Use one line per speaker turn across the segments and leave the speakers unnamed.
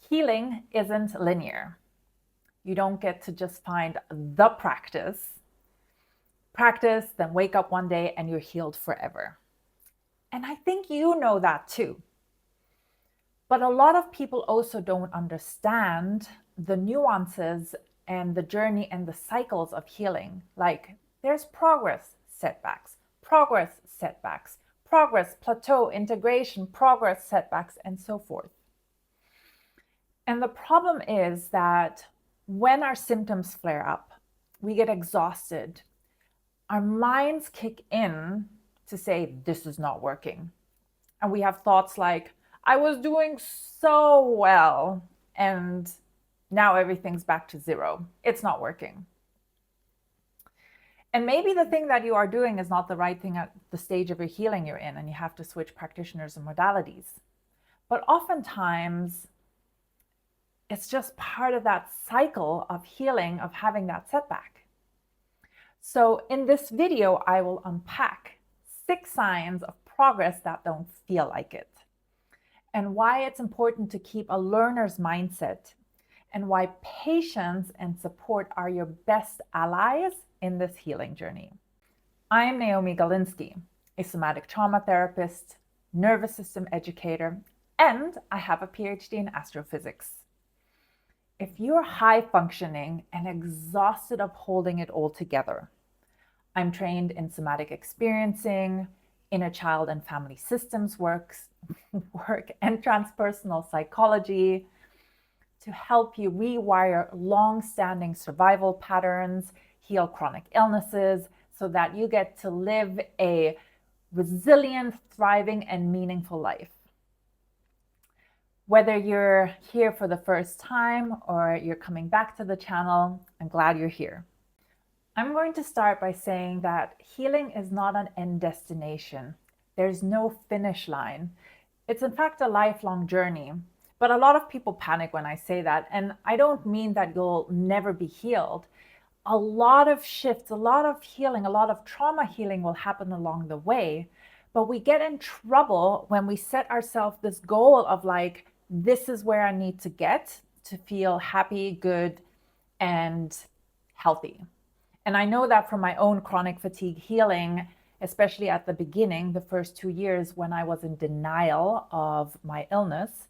Healing isn't linear. You don't get to just find the practice, then wake up one day and you're healed forever. And I think you know that too. But a lot of people also don't understand the nuances and the journey and the cycles of healing. Like there's progress, setbacks, progress, setbacks, progress, plateau, integration, progress, setbacks, and so forth. And the problem is that when our symptoms flare up, we get exhausted. Our minds kick in to say, this is not working. And we have thoughts like, I was doing so well, and now everything's back to zero. It's not working. And maybe the thing that you are doing is not the right thing at the stage of your healing you're in, and you have to switch practitioners and modalities. But oftentimes, it's just part of that cycle of healing, of having that setback. So in this video, I will unpack 6 signs of progress that don't feel like it, and why it's important to keep a learner's mindset, and why patience and support are your best allies in this healing journey. I'm Naomi Galinsky, a somatic trauma therapist, nervous system educator, and I have a PhD in astrophysics. If you're high functioning and exhausted of holding it all together, I'm trained in somatic experiencing, inner child and family systems work and transpersonal psychology to help you rewire long-standing survival patterns, heal chronic illnesses, so that you get to live a resilient, thriving, and meaningful life. Whether you're here for the first time or you're coming back to the channel, I'm glad you're here. I'm going to start by saying that healing is not an end destination. There's no finish line. It's in fact a lifelong journey. But a lot of people panic when I say that, and I don't mean that you'll never be healed. A lot of shifts, a lot of healing, a lot of trauma healing will happen along the way. But we get in trouble when we set ourselves this goal of like, this is where I need to get to feel happy, good, and healthy. And I know that from my own chronic fatigue healing, especially at the beginning, the first 2 years when I was in denial of my illness.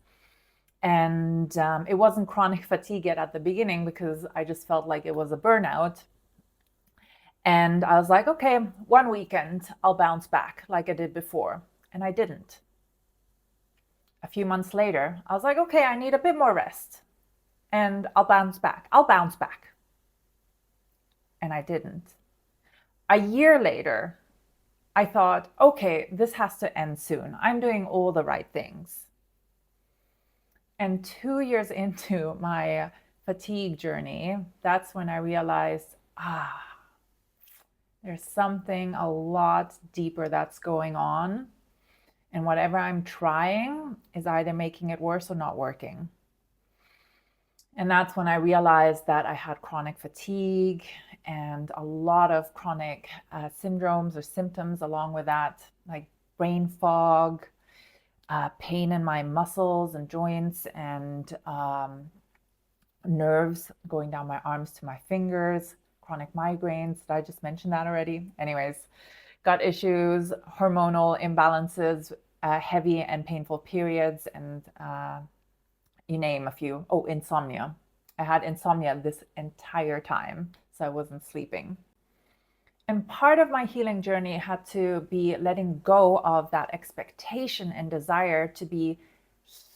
And it wasn't chronic fatigue yet at the beginning because I just felt like it was a burnout. And I was like, okay, one weekend, I'll bounce back like I did before. And I didn't. A few months later, I was like, okay, I need a bit more rest. And I'll bounce back. And I didn't. A year later, I thought, okay, this has to end soon. I'm doing all the right things. And 2 years into my fatigue journey, that's when I realized, there's something a lot deeper that's going on. And whatever I'm trying is either making it worse or not working. And that's when I realized that I had chronic fatigue and a lot of chronic syndromes or symptoms along with that, like brain fog, pain in my muscles and joints, and nerves going down my arms to my fingers, chronic migraines. Did I just mention that already? Anyways, gut issues, hormonal imbalances, heavy and painful periods, and you name a few. Oh, insomnia. I had insomnia this entire time, so I wasn't sleeping. And part of my healing journey had to be letting go of that expectation and desire to be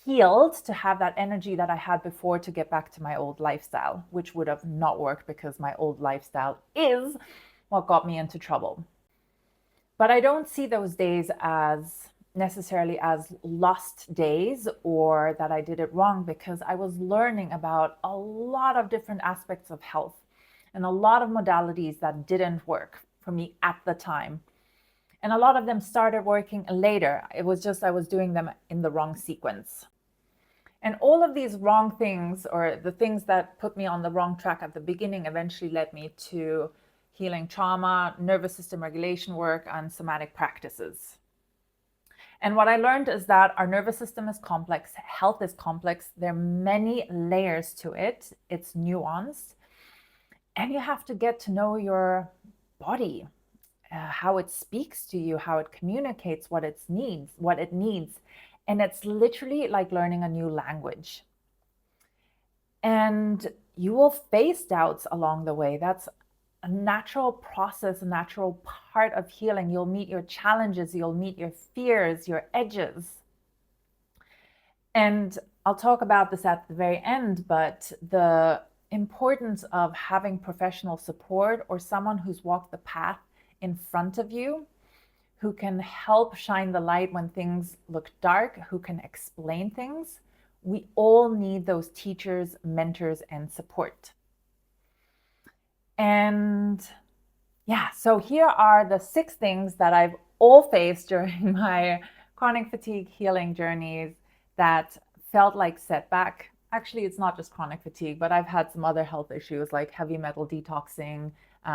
healed, to have that energy that I had before to get back to my old lifestyle, which would have not worked because my old lifestyle is what got me into trouble. But I don't see those days as necessarily as lost days or that I did it wrong, because I was learning about a lot of different aspects of health and a lot of modalities that didn't work for me at the time. And a lot of them started working later. It was just I was doing them in the wrong sequence. And all of these wrong things, or the things that put me on the wrong track at the beginning, eventually led me to healing trauma, nervous system regulation work, and somatic practices. And what I learned is that our nervous system is complex, health is complex. There are many layers to it. It's nuanced. And you have to get to know your body, how it speaks to you, how it communicates what it needs. And it's literally like learning a new language. And you will face doubts along the way. That's a natural process, a natural part of healing. You'll meet your challenges, you'll meet your fears, your edges. And I'll talk about this at the very end, but the importance of having professional support or someone who's walked the path in front of you, who can help shine the light when things look dark, who can explain things. We all need those teachers, mentors, and support. And yeah, so here are the 6 things that I've all faced during my chronic fatigue healing journeys that felt like setback. Actually, it's not just chronic fatigue, but I've had some other health issues like heavy metal detoxing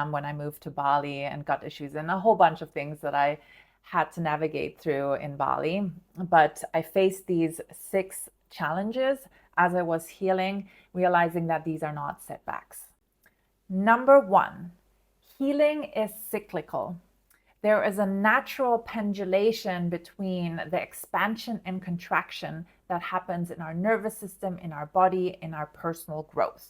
when I moved to Bali, and gut issues, and a whole bunch of things that I had to navigate through in Bali. But I faced these 6 challenges as I was healing, realizing that these are not setbacks. Number 1, healing is cyclical. There is a natural pendulation between the expansion and contraction that happens in our nervous system, in our body, in our personal growth.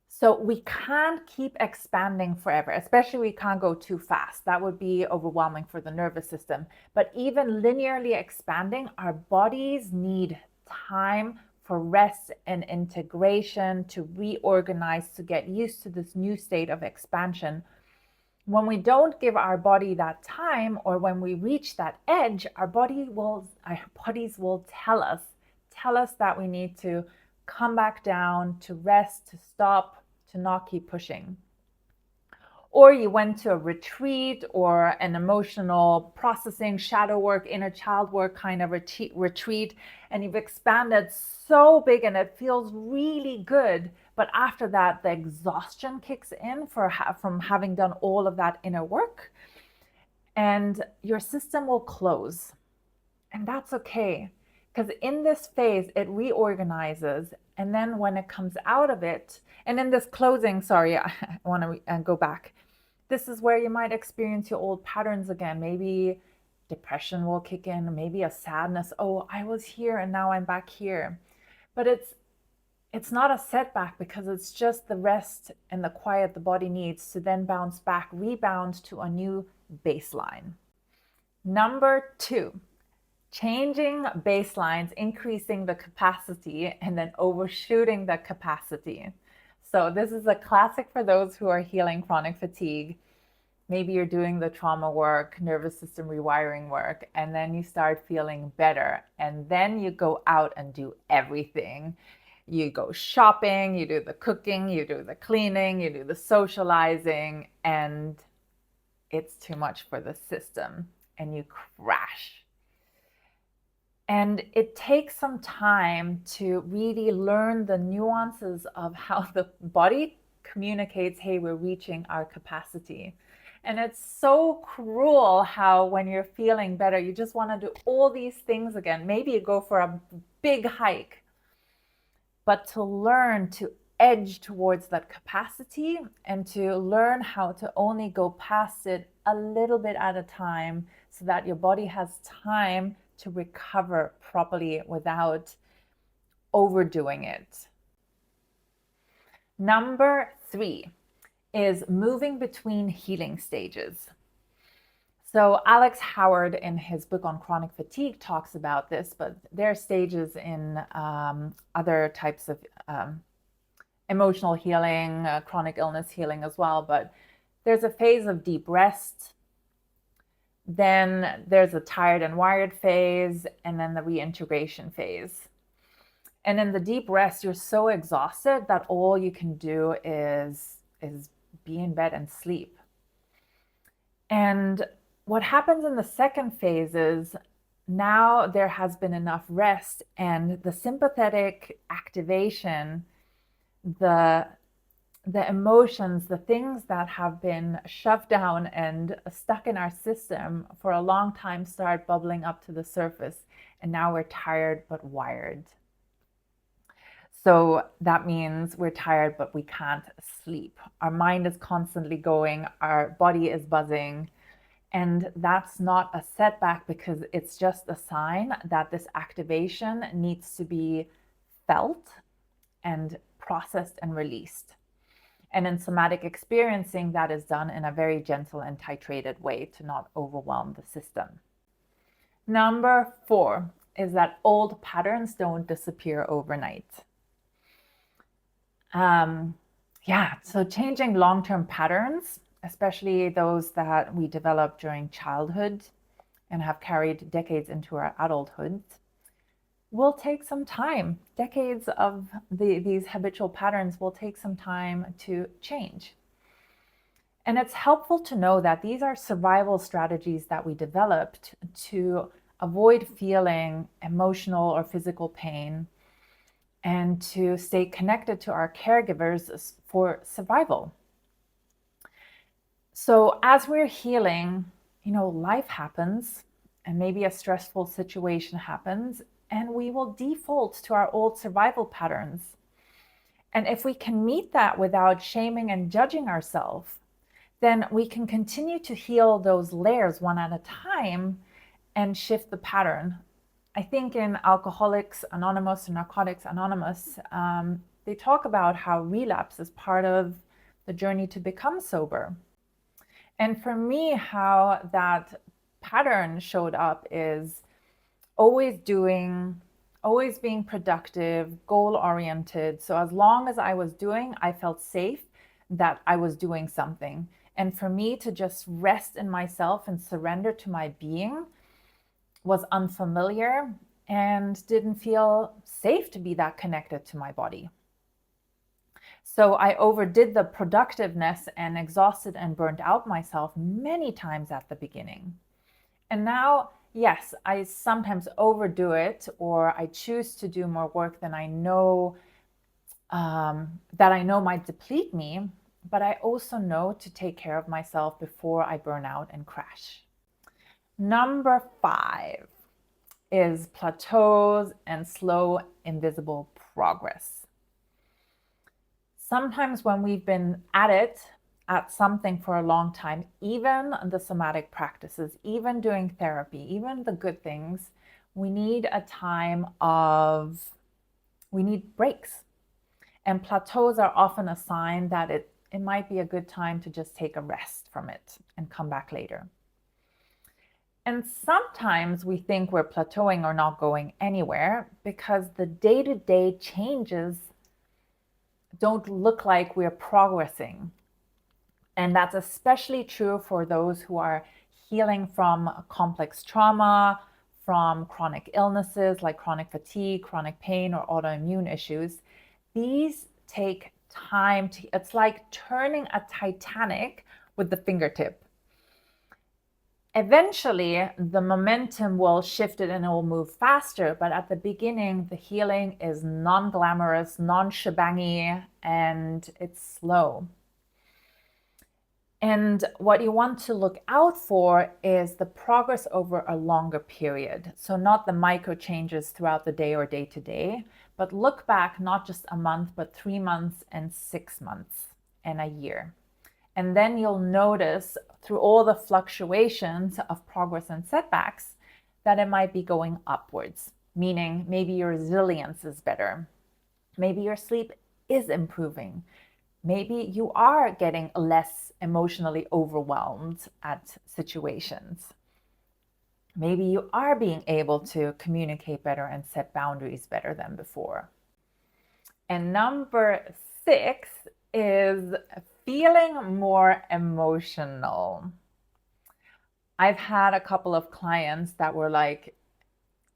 So we can't keep expanding forever, especially we can't go too fast. That would be overwhelming for the nervous system. But even linearly expanding, our bodies need time for rest and integration, to reorganize, to get used to this new state of expansion. When we don't give our body that time, or when we reach that edge, our bodies will tell us that we need to come back down, to rest, to stop, to not keep pushing. Or you went to a retreat or an emotional processing, shadow work, inner child work kind of retreat, and you've expanded so big and it feels really good. But after that, the exhaustion kicks in from having done all of that inner work, and your system will close. And that's okay, because in this phase, it reorganizes. And then when it comes out of it, and in this closing, sorry, I want to go back. This is where you might experience your old patterns again. Maybe depression will kick in, maybe a sadness. Oh, I was here and now I'm back here. But it's not a setback, because it's just the rest and the quiet the body needs to then bounce back, rebound to a new baseline. Number 2, changing baselines, increasing the capacity, and then overshooting the capacity. So this is a classic for those who are healing chronic fatigue. Maybe you're doing the trauma work, nervous system rewiring work, and then you start feeling better. And then you go out and do everything. You go shopping, you do the cooking, you do the cleaning, you do the socializing, and it's too much for the system, and you crash. And it takes some time to really learn the nuances of how the body communicates, hey, we're reaching our capacity. And it's so cruel how when you're feeling better, you just want to do all these things again. Maybe you go for a big hike. But to learn to edge towards that capacity and to learn how to only go past it a little bit at a time, so that your body has time to recover properly without overdoing it. Number 3 is moving between healing stages. So Alex Howard, in his book on chronic fatigue, talks about this, but there are stages in other types of emotional healing, chronic illness healing as well. But there's a phase of deep rest. Then there's a tired and wired phase, and then the reintegration phase. And in the deep rest, you're so exhausted that all you can do is be in bed and sleep. And what happens in the second phase is now there has been enough rest, and the sympathetic activation, the the emotions, the things that have been shoved down and stuck in our system for a long time start bubbling up to the surface. And now we're tired but wired. So that means we're tired but we can't sleep. Our mind is constantly going, our body is buzzing. And that's not a setback, because it's just a sign that this activation needs to be felt and processed and released. And in somatic experiencing, that is done in a very gentle and titrated way to not overwhelm the system. Number 4 is that old patterns don't disappear overnight. So changing long-term patterns, especially those that we develop during childhood and have carried decades into our adulthood, will take some time. Decades of these habitual patterns will take some time to change. And it's helpful to know that these are survival strategies that we developed to avoid feeling emotional or physical pain and to stay connected to our caregivers for survival. So as we're healing, life happens, and maybe a stressful situation happens, and we will default to our old survival patterns. And if we can meet that without shaming and judging ourselves, then we can continue to heal those layers one at a time and shift the pattern. I think in Alcoholics Anonymous or Narcotics Anonymous, they talk about how relapse is part of the journey to become sober. And for me, how that pattern showed up is always being productive, goal-oriented. So as long as I was doing, I felt safe that I was doing something. And for me to just rest in myself and surrender to my being was unfamiliar and didn't feel safe to be that connected to my body. So I overdid the productiveness and exhausted and burnt out myself many times at the beginning. And now, yes, I sometimes overdo it, or I choose to do more work than I know might deplete me, but I also know to take care of myself before I burn out and crash. Number 5 is plateaus and slow, invisible progress. Sometimes when we've been at something for a long time, even the somatic practices, even doing therapy, even the good things, we need breaks. And plateaus are often a sign that it might be a good time to just take a rest from it and come back later. And sometimes we think we're plateauing or not going anywhere because the day-to-day changes don't look like we're progressing. And that's especially true for those who are healing from complex trauma, from chronic illnesses like chronic fatigue, chronic pain, or autoimmune issues. These take time it's like turning a Titanic with the fingertip. Eventually, the momentum will shift it and it will move faster. But at the beginning, the healing is non-glamorous, non-shebangy, and it's slow. And what you want to look out for is the progress over a longer period. So not the micro changes throughout the day or day to day, but look back not just a month, but 3 months and 6 months and a year. And then you'll notice through all the fluctuations of progress and setbacks that it might be going upwards, meaning maybe your resilience is better. Maybe your sleep is improving. Maybe you are getting less emotionally overwhelmed at situations. Maybe you are being able to communicate better and set boundaries better than before. And number 6 is feeling more emotional. I've had a couple of clients that were like,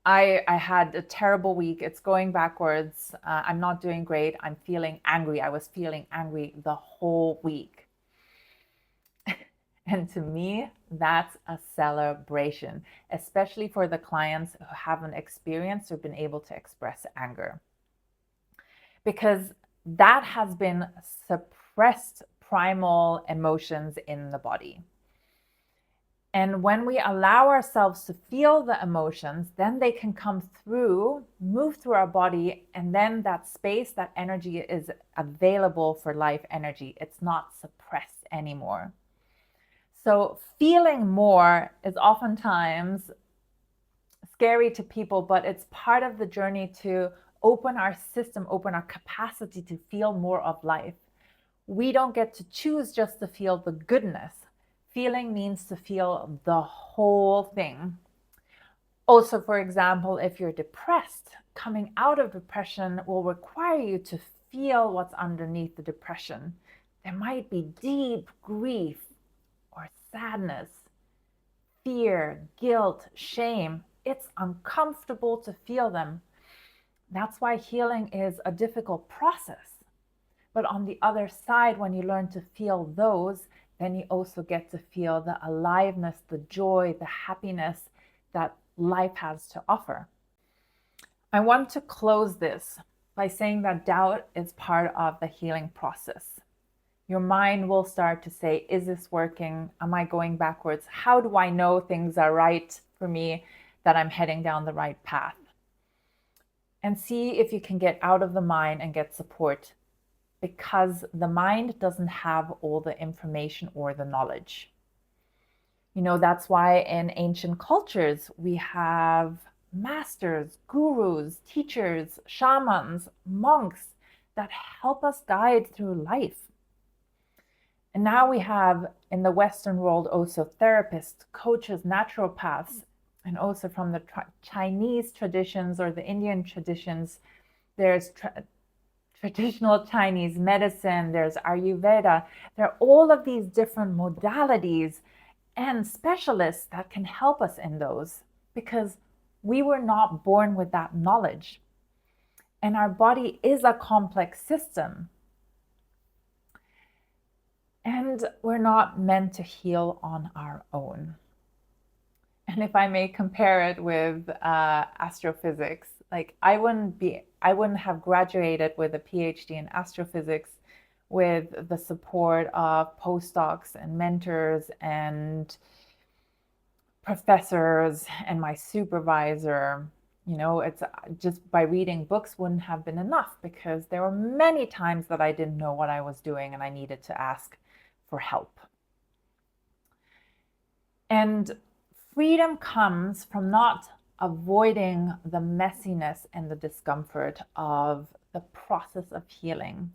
I had a terrible week. It's going backwards. I'm not doing great. I'm feeling angry. I was feeling angry the whole week. And to me, that's a celebration, especially for the clients who haven't experienced or been able to express anger. Because that has been suppressed primal emotions in the body. And when we allow ourselves to feel the emotions, then they can come through, move through our body, and then that space, that energy is available for life energy. It's not suppressed anymore. So feeling more is oftentimes scary to people, but it's part of the journey to open our system, open our capacity to feel more of life. We don't get to choose just to feel the goodness. Feeling means to feel the whole thing. Also, for example, if you're depressed, coming out of depression will require you to feel what's underneath the depression. There might be deep grief or sadness, fear, guilt, shame. It's uncomfortable to feel them. That's why healing is a difficult process. But on the other side, when you learn to feel those, then you also get to feel the aliveness, the joy, the happiness that life has to offer. I want to close this by saying that doubt is part of the healing process. Your mind will start to say, is this working? Am I going backwards? How do I know things are right for me, that I'm heading down the right path? And see if you can get out of the mind and get support, because the mind doesn't have all the information or the knowledge. That's why in ancient cultures, we have masters, gurus, teachers, shamans, monks that help us guide through life. And now we have in the Western world also therapists, coaches, naturopaths, and also from the Chinese traditions or the Indian traditions, there's traditional Chinese medicine, there's Ayurveda. There are all of these different modalities and specialists that can help us in those, because we were not born with that knowledge. And our body is a complex system. And we're not meant to heal on our own. And if I may compare it with astrophysics, like I wouldn't have graduated with a PhD in astrophysics with the support of postdocs and mentors and professors and my supervisor. It's just by reading books wouldn't have been enough, because there were many times that I didn't know what I was doing and I needed to ask for help. And freedom comes from not avoiding the messiness and the discomfort of the process of healing,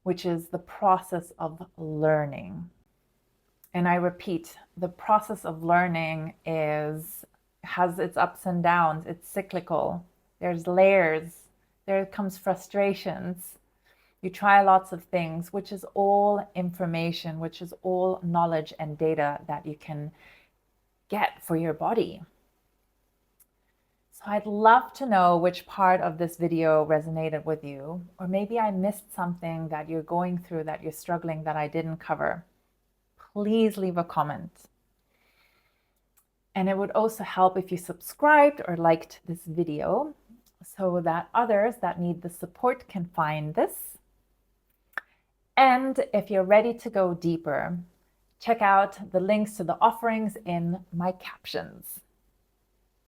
which is the process of learning. And I repeat, the process of learning has its ups and downs. It's cyclical. There's layers. There comes frustrations. You try lots of things, which is all information, which is all knowledge and data that you can get for your body. So I'd love to know which part of this video resonated with you, or maybe I missed something that you're going through, that you're struggling, that I didn't cover. Please leave a comment. And it would also help if you subscribed or liked this video, so that others that need the support can find this. And if you're ready to go deeper, check out the links to the offerings in my captions.